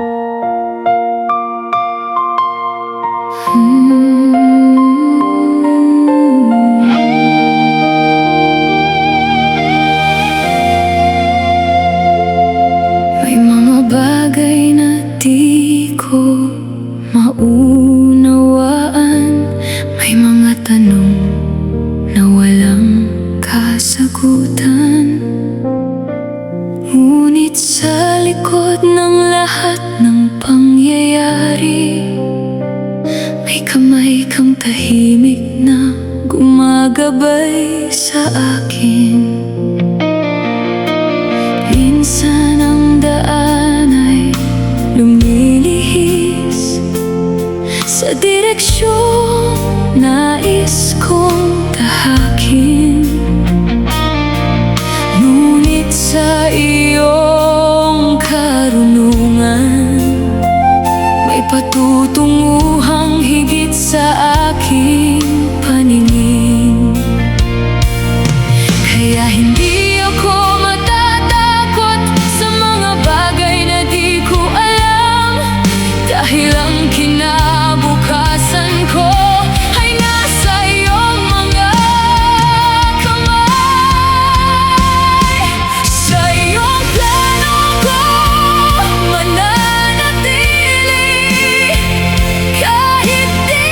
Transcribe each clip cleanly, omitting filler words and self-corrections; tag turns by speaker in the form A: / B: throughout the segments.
A: May mga bagay na di ko maunawaan, may mga tanong na walang kasagutan. Ngunit sa likod ng lahat ng pangyayari, may kamay kang tahimik na gumagabay sa akin. Minsan ang daan ay lumilihis sa direksyon nais kong tahakin. Ngunit sa iyong karunungan, may patutunguhang higit sa aking paningin. Kaya hindi ako matatakot sa mga bagay na di ko alam, dahil ang kinabukasan ko ay nasa iyong mga kamay. Sa iyong plano ko mananatili, kahit di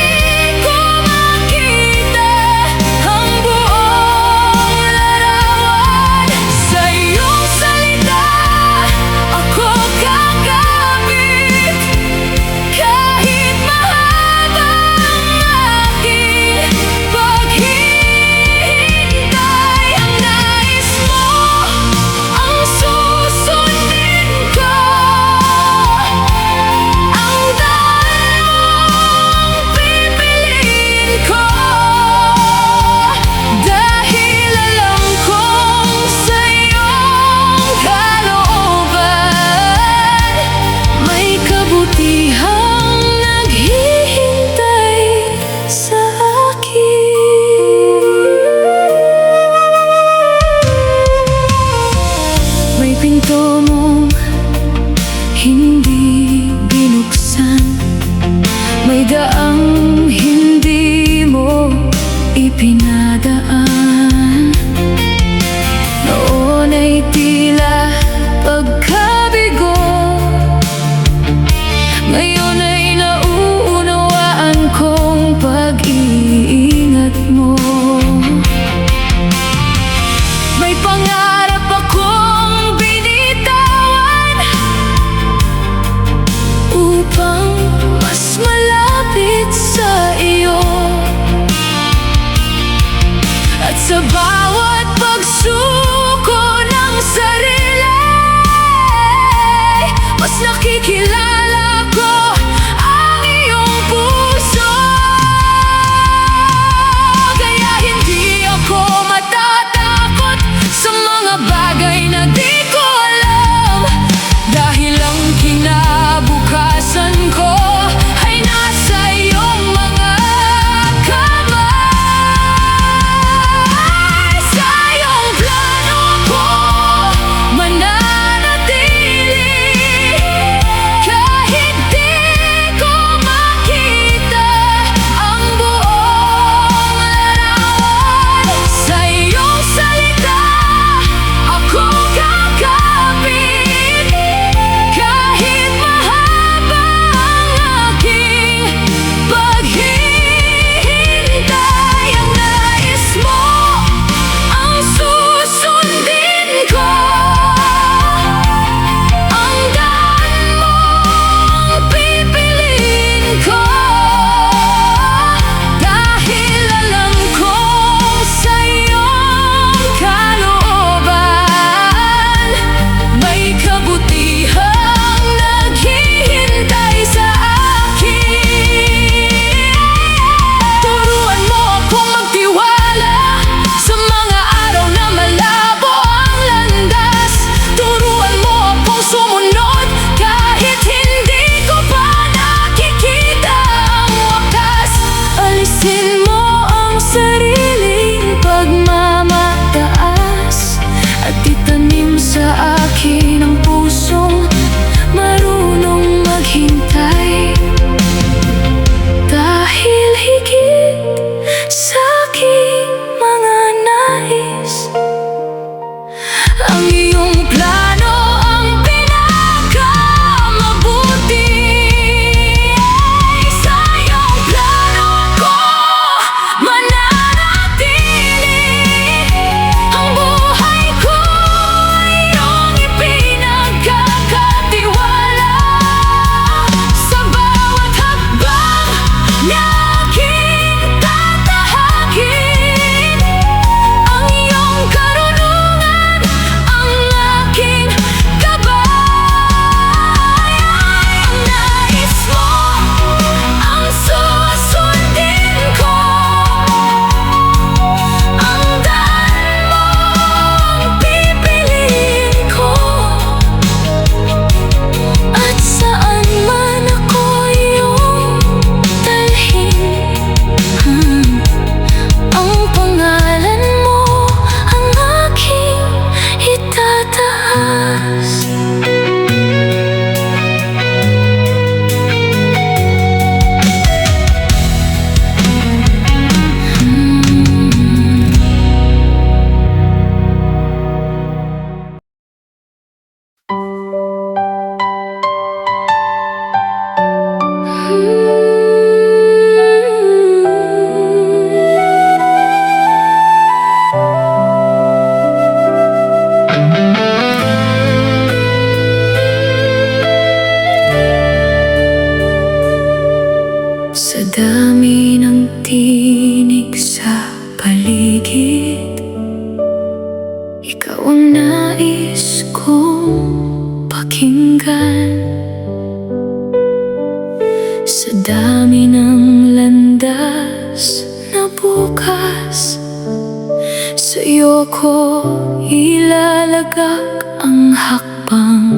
A: sa'yo ko ilalagak ang hakbang.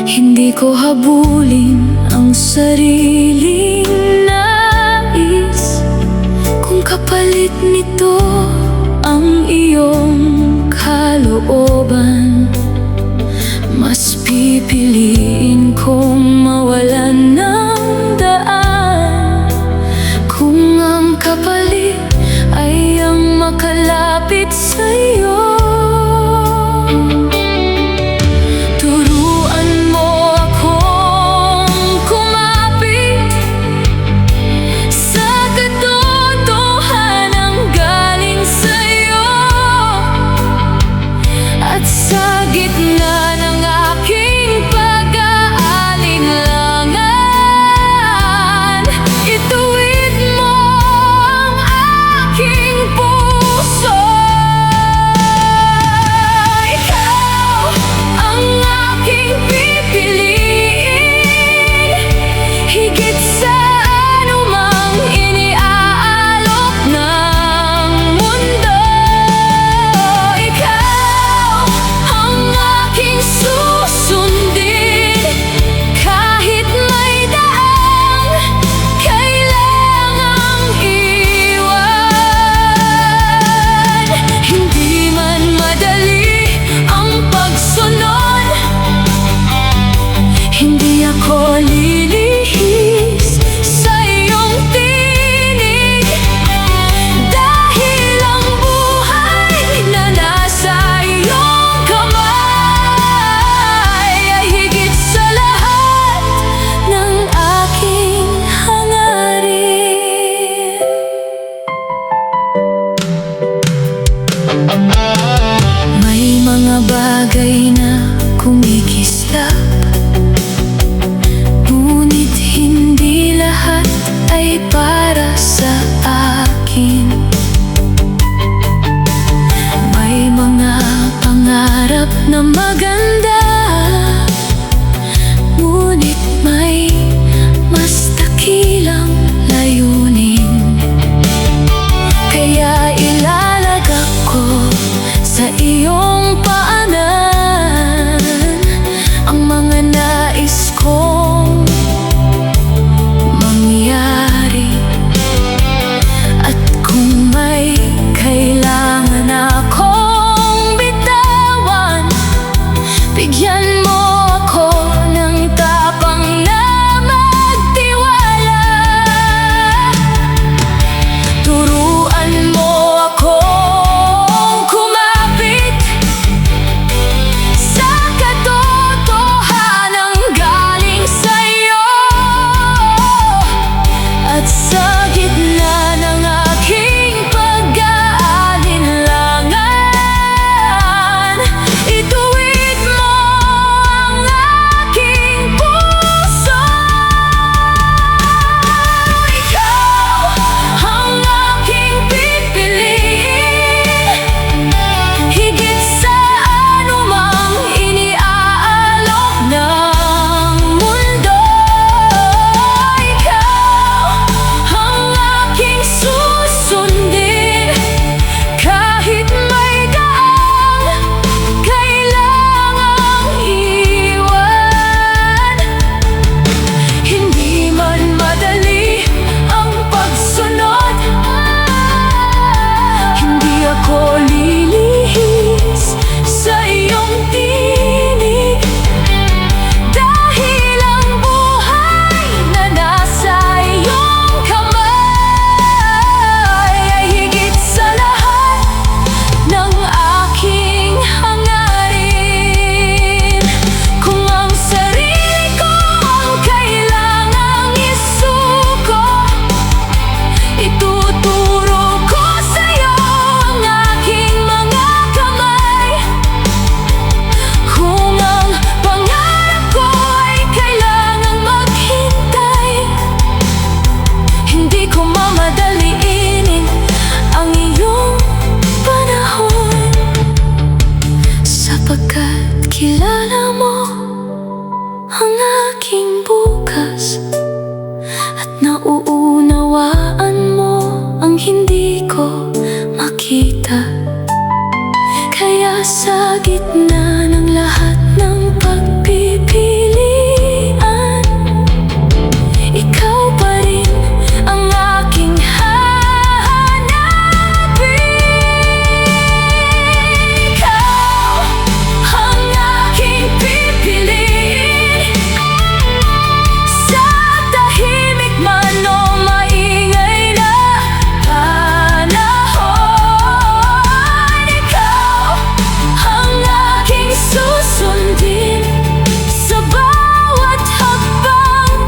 A: Hindi ko habulin ang sariling nais, kung kapalit nito ang iyong kalooban. Mas pipiliin kong mawalan ng daan, kung ang kapalit ay ang makalapit sa'yo. Turuan mo akong kumapit sa katotohanang galing sa'yo, at sa gitna ng aking pag-aalinlangan, ituwid mo ang aking puso. Ikaw ang aking pipiliin, higit sa anumang iniaalok ng mundo. Ikaw ang aking susundin, kahit may daang kailangang iwan. Hindi man madali ang pagsunod, hindi ako lilihis sa iyong tinig, dahil ang buhay na nasa iyong kamay ay higit sa lahat ng aking hangarin. May mga bagay na kumikislap, ngunit hindi lahat ay para sa akin. May mga pangarap na maganda, ngunit may mas dakilang layunin. Kaya ilalagak ko sa iyong paanan ang mga nais kong mangyari. At kung may kailangan akong bitawan, bigyan mo ako ng tapang na magtiwala. Turuan mo akong kumapit sa katotohanang galing sa'yo, at sa gitna ng aking pag-aalinlangan, ituwid mo ang aking puso. Ikaw ang aking pipiliin, higit sa anumang iniaalok ng mundo. Ikaw ang aking susundin, kahit may daang kailangang iwan. Hindi man madali ang pagsunod, hindi ako lilihis sa iyong tinig, dahil ang buhay na nasa iyong kamay ay higit sa lahat ng aking hangarin. Kung ang sarili ko ang kailangang isuko, ituturo ko sa'yo ang aking mga kamay. Kung ang pangarap ko ay kailangang maghintay, hindi ko mamadaliinin ang iyong panahon, sapagkat kilala mo ang aking bukas, at nauunawaan mo ang hindi ko makita. sa gitna ng lahat ng pagpipilian, ikaw pa rin ang aking hahanapin. Ikaw ang aking pipiliin, sa tahimik man o maingay na panahon. Ikaw ang aking susundin sa bawat hakbang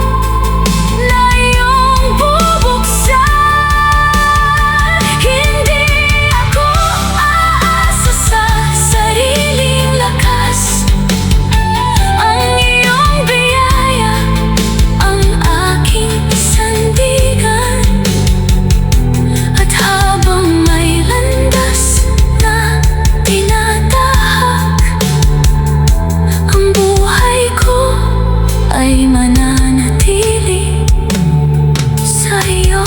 A: na iyong bubuksan. Hindi ako aasa sa sariling lakas, ang iyong biyaya ang aking sandigan. At habang may landas na tinatahak, ang buhay ko ay mananatili sa iyo.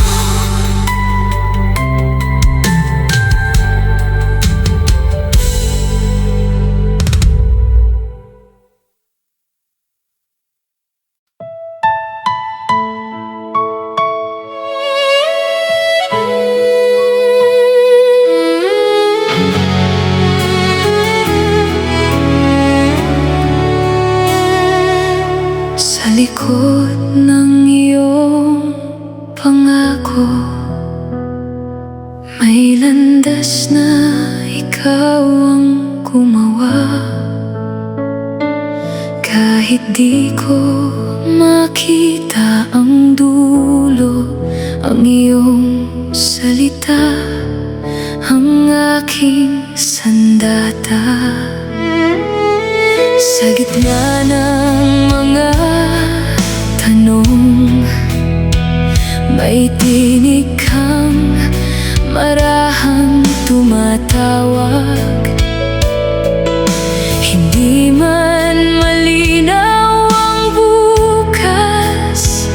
A: Sa likod ng iyong pangako, may landas na ikaw ang gumawa. Kahit di ko makita ang dulo, ang iyong salita ang aking sandata. Sa gitna ng mga tanong, may tinig kang marahang tumatawag. Hindi man malinaw ang bukas,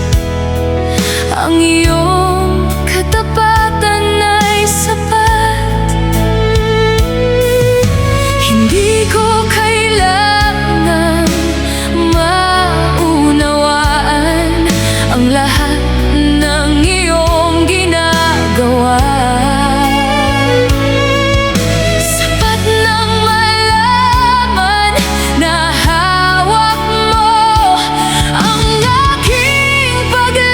A: ang iyong katapatan ay sapat. Hindi ko kailangan maunawaan ang lahat ng iyong ginagawa. Sapat nang malaman na hawak mo ang aking paglalakbay.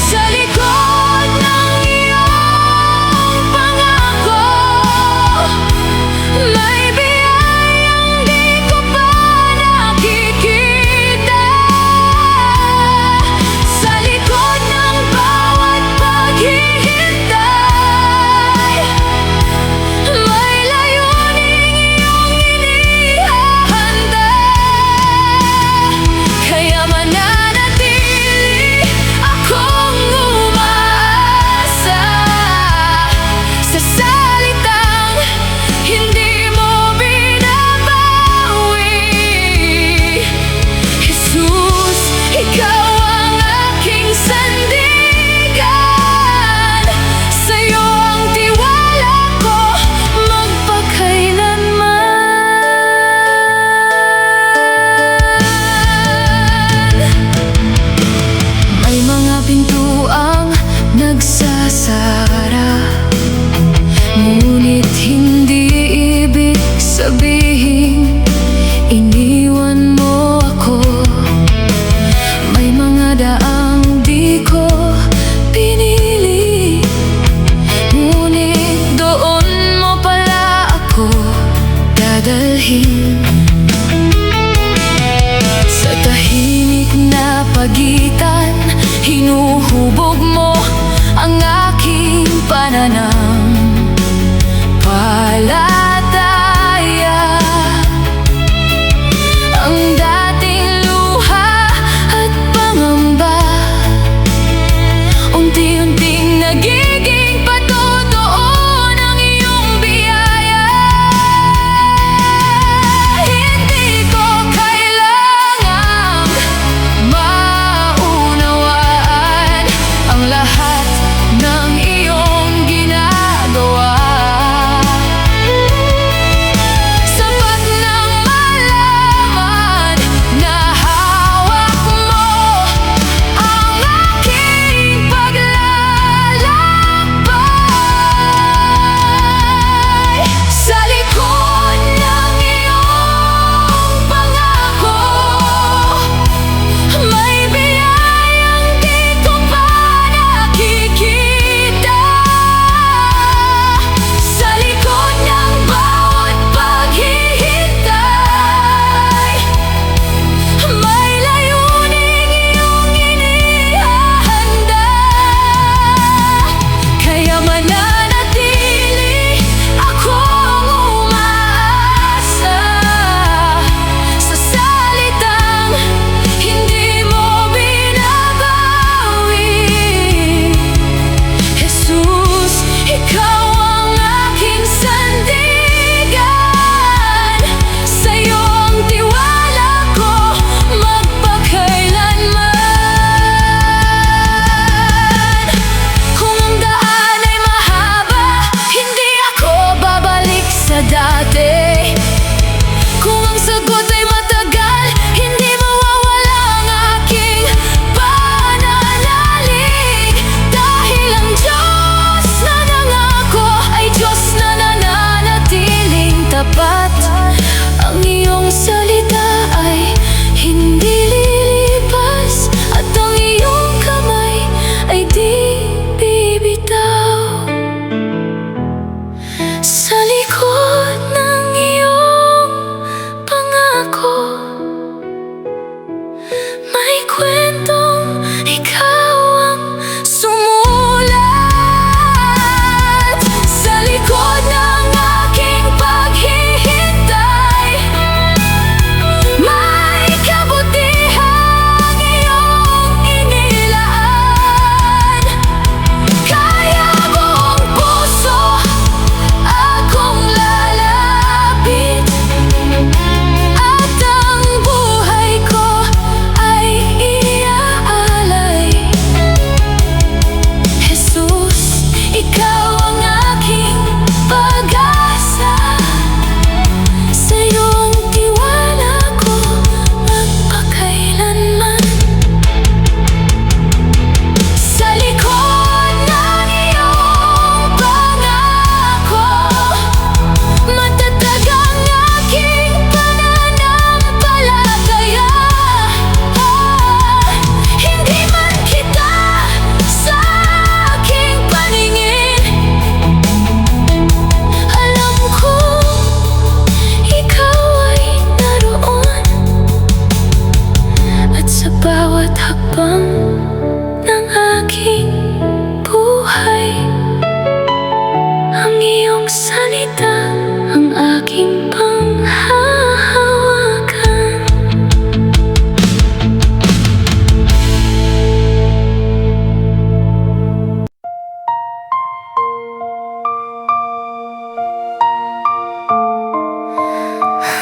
A: Sa likod ng iyong pangako, may biyayang di ko pa nakikita. Sa likod ng bawat paghihintay, may layuning iyong inihahanda. Kaya mananatili akong umaasa sa salitang hindi mo binabawi. Jesus, ikaw ang aking sandigan, sa'yo ang tiwala ko magpakailanman. May mga pintuang nagsasara, ngunit hindi ibig sabihin iniwan mo ako. May mga daang di ko pinili, ngunit doon mo pala ako dadalhin. Sa tahimik na pagitan, hinuhubog mo ang aking pananampalataya. Ang dating luha at pangamba, unti-unting nagiging patotoo ng iyong biyaya.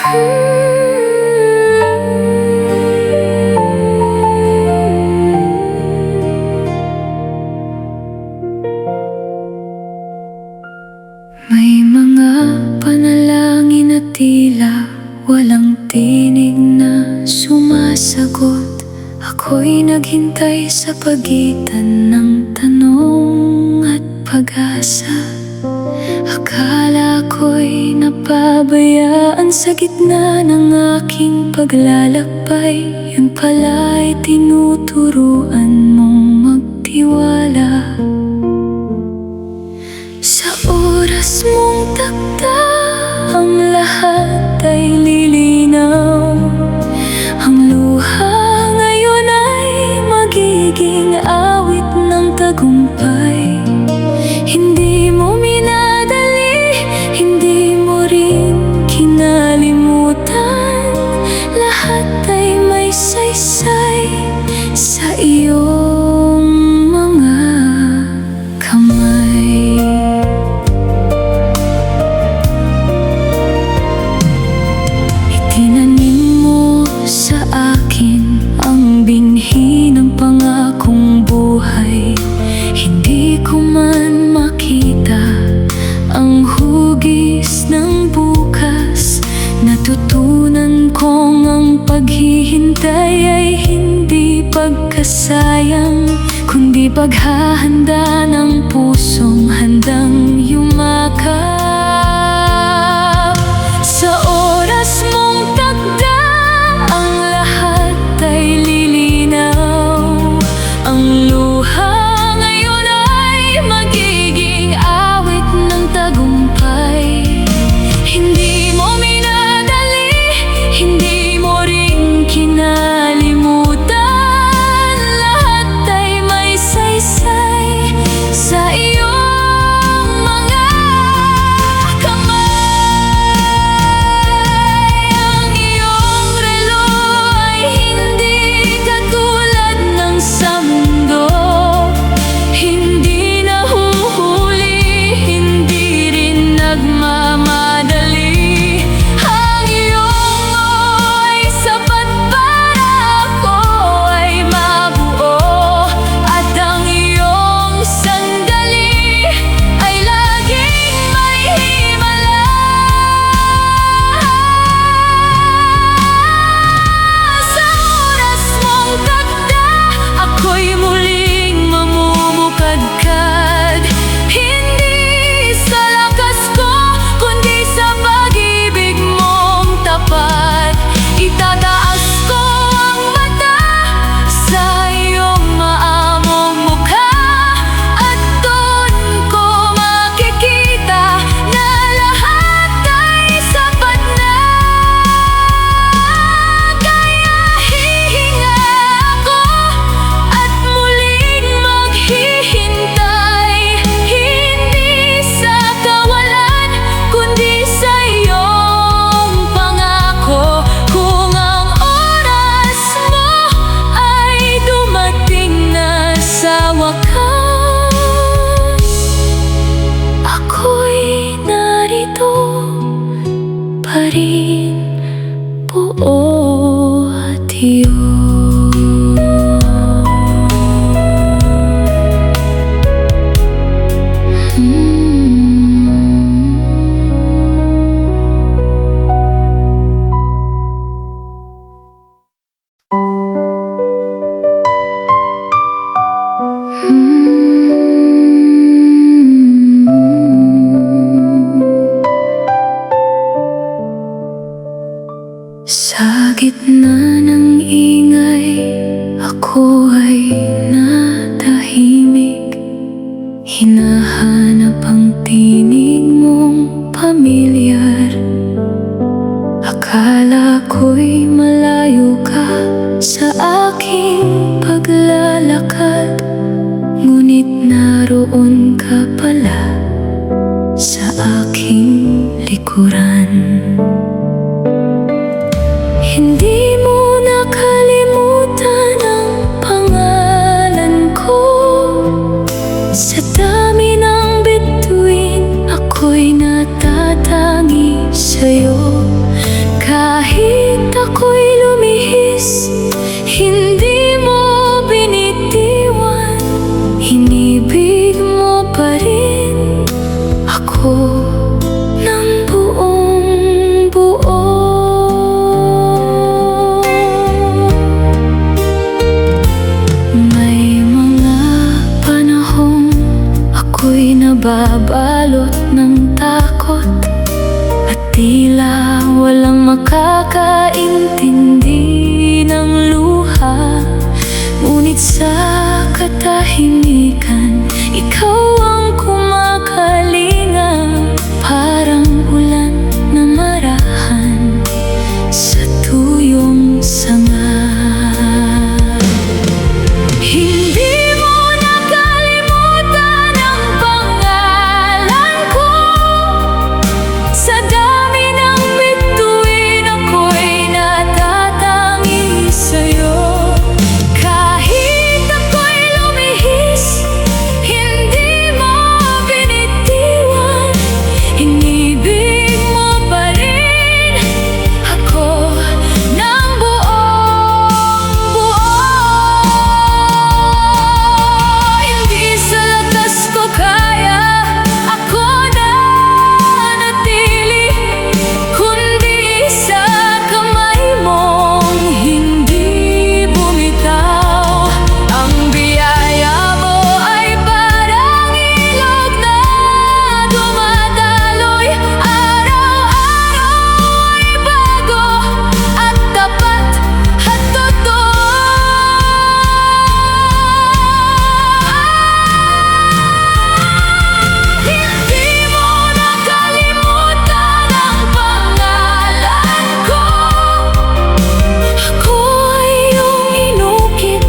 A: May mga panalangin na tila walang tinig na sumasagot. Ako'y naghintay sa pagitan ng tanong at pag-asa. Akala ko'y napabayaan sa gitna ng aking paglalakbay. Yun pala'y tinuturuan mong magtiwala. Sa oras mong takda, ang lahat ay lilinaw. Ang luha ngayon ay magiging awit ng tagumpay. Hindi mo minadali, hindi mo rin kinalimutan. Lahat ay may saysay sa iyong mga kamay. Itinanim mo sa akin ang binhi ng pangakong buhay. Hindi ko man makita ang hugis ng bukas. Natutunan kong ang paghihintay ay hindi pagkasayang, kundi paghahanda ng pusong handang yumakap. Sa oras mong takda, ang lahat ay lilinaw. Ang luha ngayon ay magiging awit ng tagumpay. Hindi mo minadali, hindi mo rin kinalimutan. Lahat ay may saysay sa iyong mga kamay. Ang iyong relo ay hindi katulad ng sa mundo. Hindi nahuhuli, hindi rin nagmamadali. Ang iyong ay sapat para ako ay mabuo. At ang iyong sandali ay laging may himala. Sa oras mong takda, ako'y muling mamumukadkad. Hindi sa lakas ko, kundi sa pag-ibig mong tapat. Itataas ko ang mata sa iyong maamong mukha, at doon ko makikita na lahat ay sapat na. Kaya hihinga ako at muling maghihintay. Hindi sa kawalan, kundi sa iyong pangako. Kung ang oras mo ay dumating na sa wakas, ako'y narito pa rin, buo at iyong. Sa gitna ng ingay, ako ay natahimik. Hinahanap ang tinig mong pamilyar. Akala ko'y malayo ka sa aking paglalakad, ngunit naroon ka pala sa aking likuran. Hindi mo nakalimutan ang pangalan ko. Sa dami ng bituin, ako'y natatangi sa'yo. ako ng buong buo. May mga panahong ako'y nababalot ng takot at tila walang makakaintindi ng luha. Ngunit sa katahimikan, ikaw ang kumakalinga, parang ulan na marahan sa tuyong sanga. Hindi mo nakalimutan ang pangalan ko. Sa dami ng bituin, ako'y natatangi sa'yo. Kahit ako'y lumihis, hindi mo binitiwan. Inibig mo pa rin ako ng buong buo. Hindi sa lakas ko kaya ako na nanatili, kundi sa kamay mong hindi bumitaw. Ang biyaya mo ay parang ilog na dumadaloy. Araw-araw ay bago at tapat at totoo. Hindi mo nakalimutan ang pangalan ko. Ako'y iyong inukit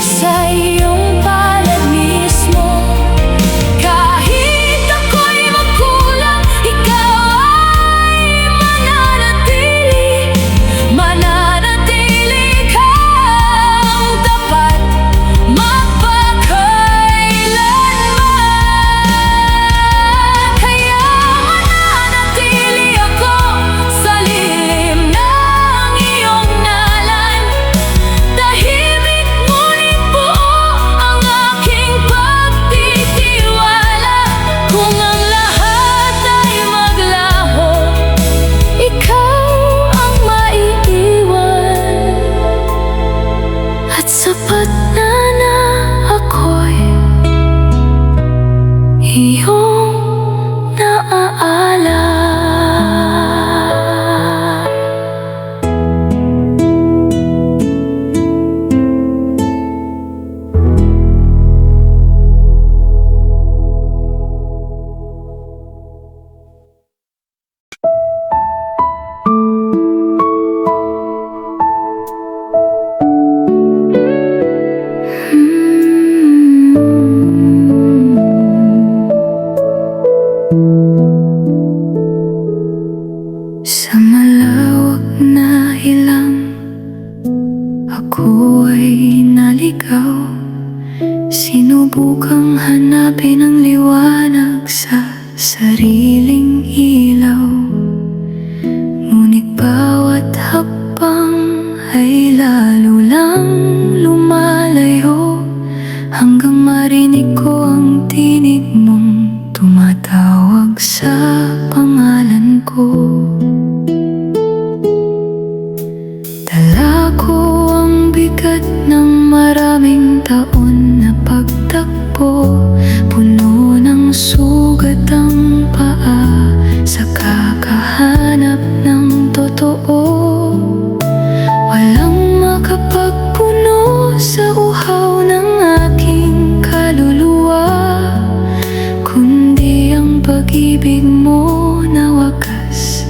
A: sa iyong palad mismo. Kahit ako'y magkulang, ikaw ay mananatili. Mananatili kang tapat mapagkailanman. Kaya mananatili ako sa lilim ng iyong ngalan. Tahimik ngunit buo ang aking pagtitiwala. Kung ang lahat ay maglaho, ikaw ang maiiwan. At sapat na ako'y iyong naaalala. Sa malawak na ilang, ako ay naligaw. Sinubukang hanapin ang liwanag sa sariling ilaw. Ngunit bawat hakbang ay lalo lang lumalayo, hanggang marinig ko ang tinig mong tumatawag sa pangalan ko. Dala ko ang bigat ng maraming taon na pagtakbo, puno ng sugat ang paa sa kakahanap ng totoo. Walang makapagpuno sa uhaw ng aking kaluluwa, kundi ang pag-ibig mo na wagas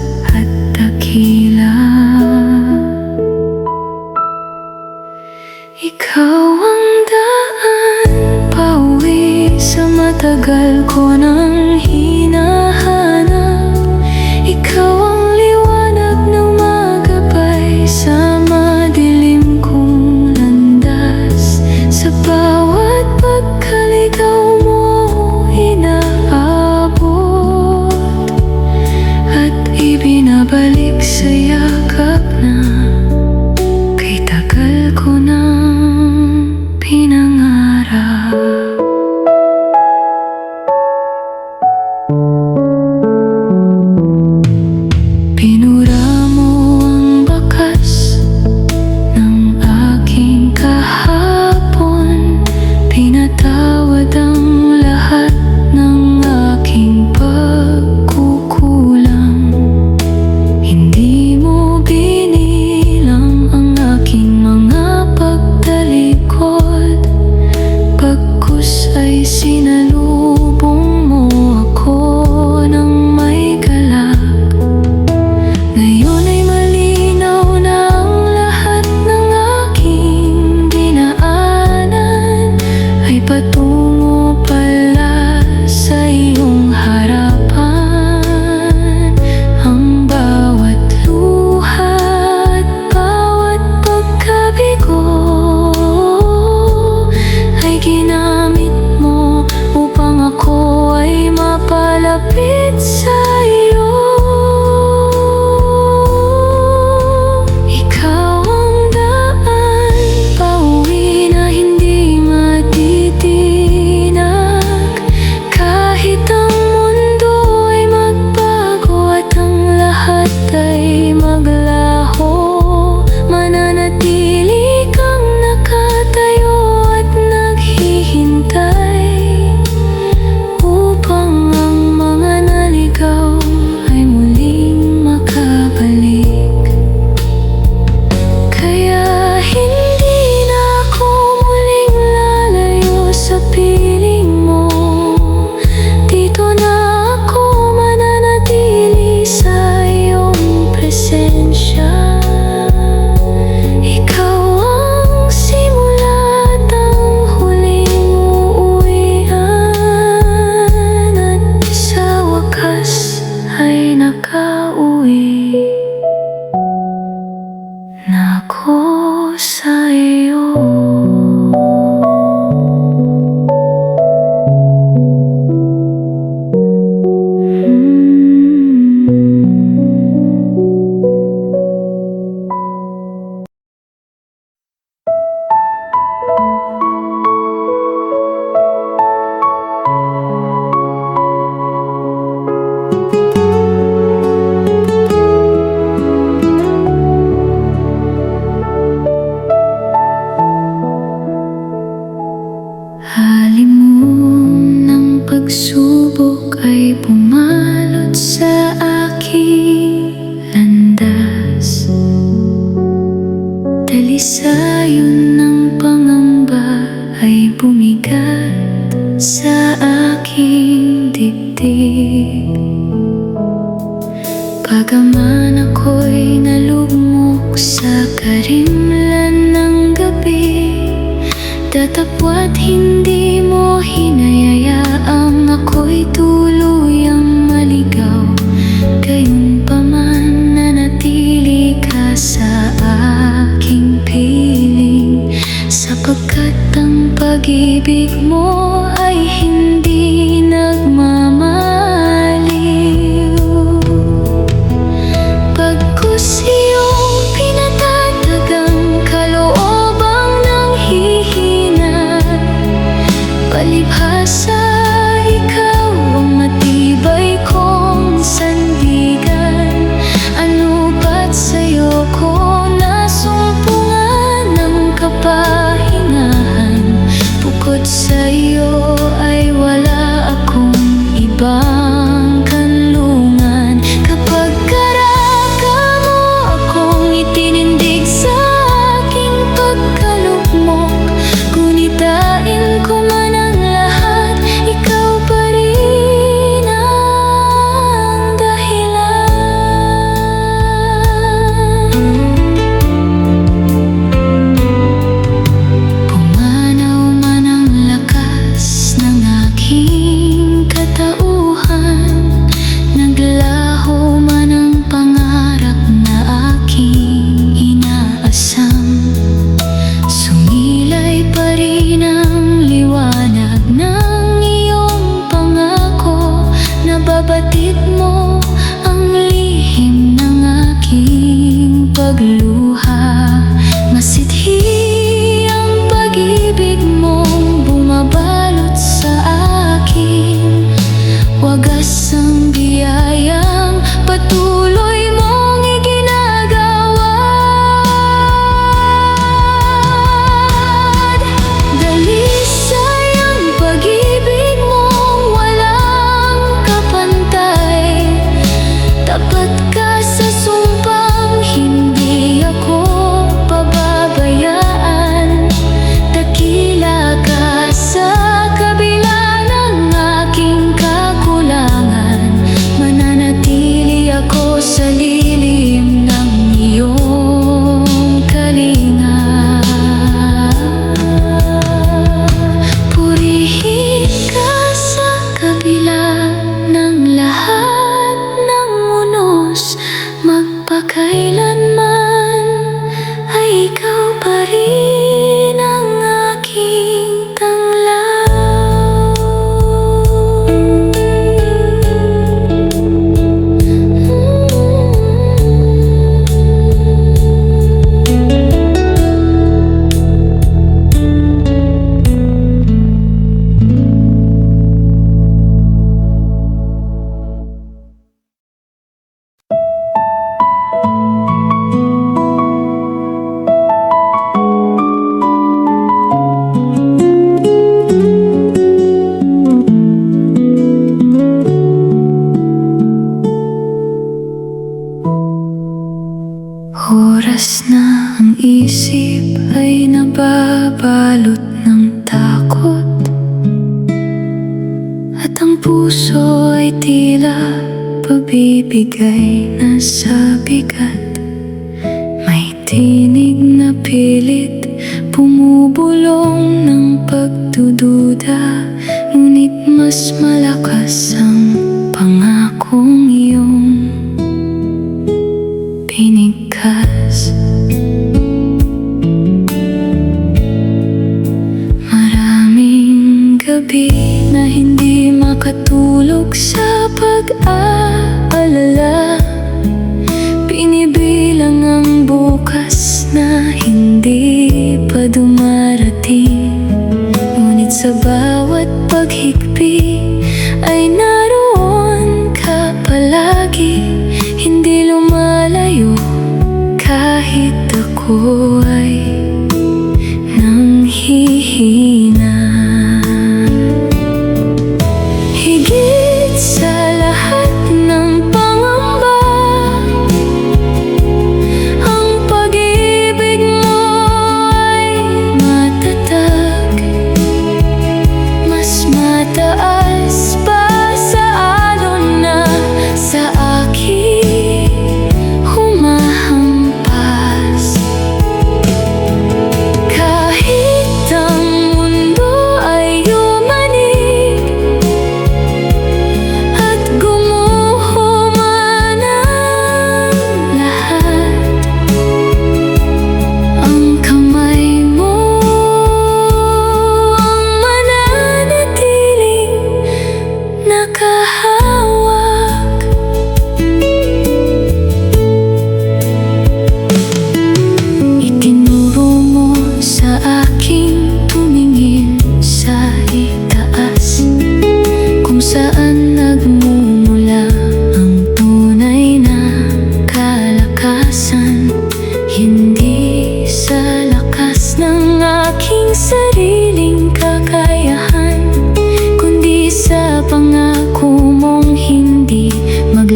A: Bagaman ako'y nalugmok sa karimlan ng gabi, datapwa't hindi mo hinayayaang ako'y tuluyang maligaw. Gayunpaman nanatili ka sa aking piling, sapagkat ang pag-ibig mo ay hindi nagmamaliw. Pagkus iyong pinatatag ang kaloobang nanghihina, palibhasa ikaw ang matibay kong sandigan. Ano ba't sa'yo ko nasumpungan ng kapahingahan? Bukod sa'yo ay wala akong ibang kanlungan. Kapag karaka mo akong itinindig sa aking pagkalugmok, ngunit dahil ko man ang lahat, ikaw pa rin ang dahilan. Pumanaw man ang lakas ng aking katauhan, naglaho man ang pangarap na aking inaasam, sumilay pa rin ang liwanag ng iyong pangako. Nababatid mo ang lihim ng aking pagluha. Masithi ang pag-ibig mong bumabalot sa akin, wagas ang biyayang patuloy mong iginagawad. Dalisay ang pag-ibig mong walang kapantay, tapat ka sa sumpang hindi ako pababayaan. Dakila ka sa kabila ng aking kakulangan, mananatili ako sa lilim ng iyong kalinga. Purihin ka sa kabila ng lahat ng unos, magpakailanman ay ikaw pa rin ang aking tanglaw. Oras na ang isip ay nababalot ng takot, at ang puso ay tila pabibigay na sa bigat. May tinig na pilit bumubulong ng pagdududa, ngunit mas malakas ang pangakong iyong pinigkas. Maraming gabi na hindi makatulog sa pag-aalala, binibilang ang bukas na hindi pa dumarating. Ngunit sa bawat paghigpi ay naroon ka palagi, hindi lumalayo kahit ako ay nanghihina. Higit sa lahat ng pangamba, ang pag-ibig mo ay matatag, mas mataas pa sa alon na sa akin.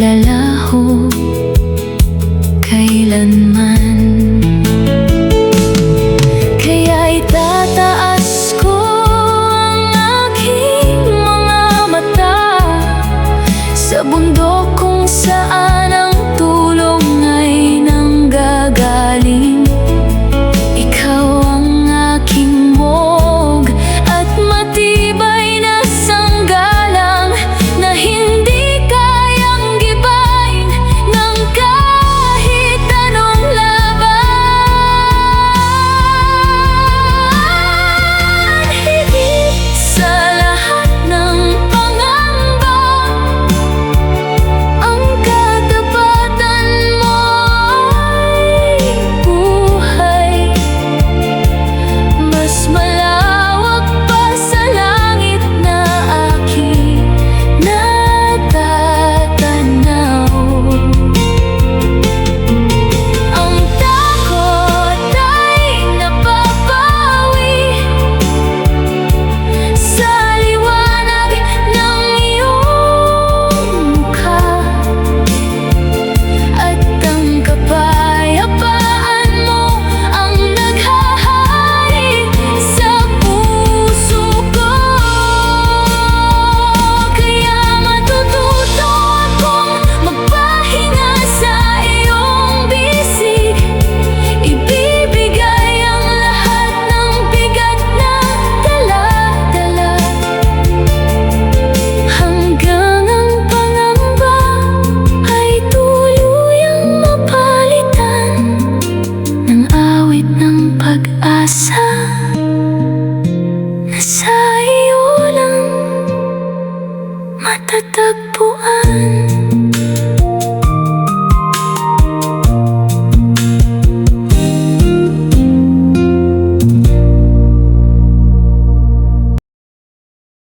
A: maglalaho kailanman. Kaya itataas ko ang aking mga mata sa bundok kung saan